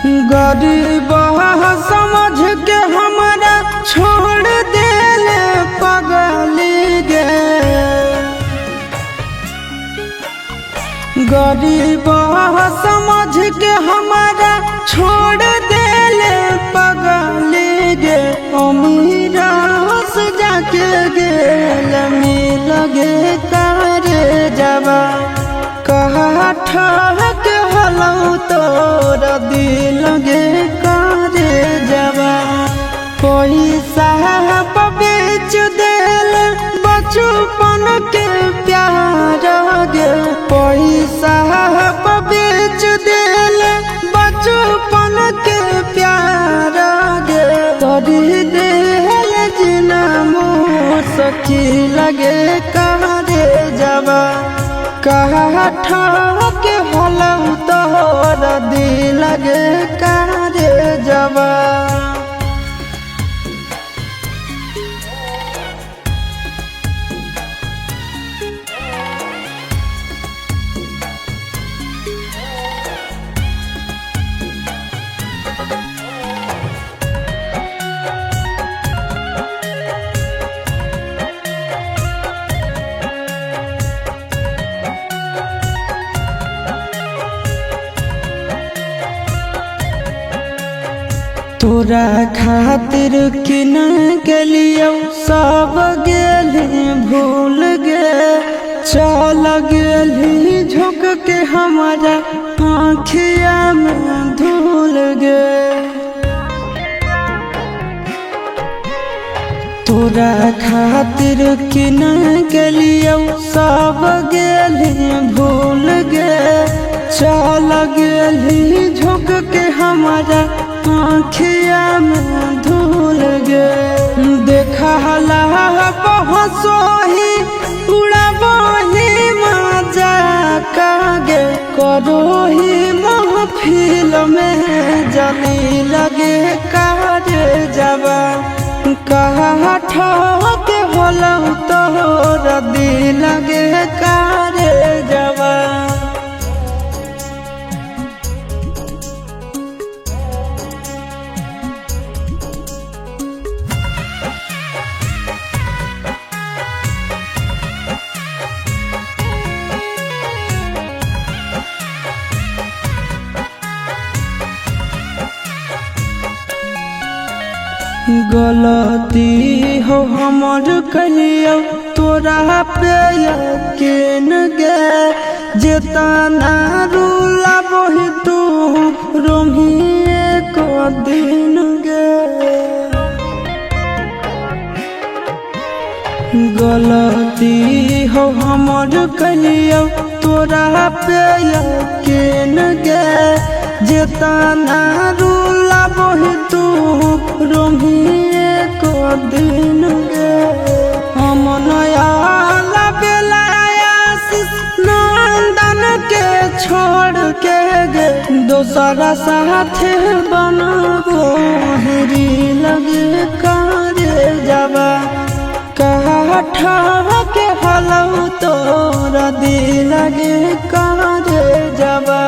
गरीब समझ के हमारा छोड़ देले पगली गे। गरीब समझ के हमारा छोड़ देले पगली गे। अमीर से जाके गेल मिल गे तारे जवा कहा ठहक हलौ तोर दिल गे कारे जवा। पैसा बेच देल बचपन के प्यार गे। पैसा बेच देल बचपन के प्यार गे। तोरी देल जिना मुसकी लगे कारे जवा कहा ठहक हलौ तोर दिल गे कारे जवा। तोरा खातिर किन गेलियो सब गेली भूल गे। चल गेली झुक के हमारा आँखिया में धूल गे। तोरा खातिर किन गेलियो सब गेली भूल गे। चल गेली झुक के हमारा आँखिया में धूल गे। देखा पहुँचोही उड़ाबही मजा कागे। करोही महफिल में जली लगे कारे जवा कहा ठहक हलौ तोर दिल गे कारे जवा। गलती हो हमर कहियो तोरा पे यकीन गे। जेतना रुलाबही तू रोहिए को दिन गे। गलती हो हमर कहियो तोरा पे यकीन गे। जेतना रुलाबही तू रोहिए को दिन गे। हम नया बेलायासिस नंदन के छोड़ के गे। दोसरा साथे बनबो हेरी लगे कारे जवा कहा ठहक हलौ तोर दिल गे कारे जवा।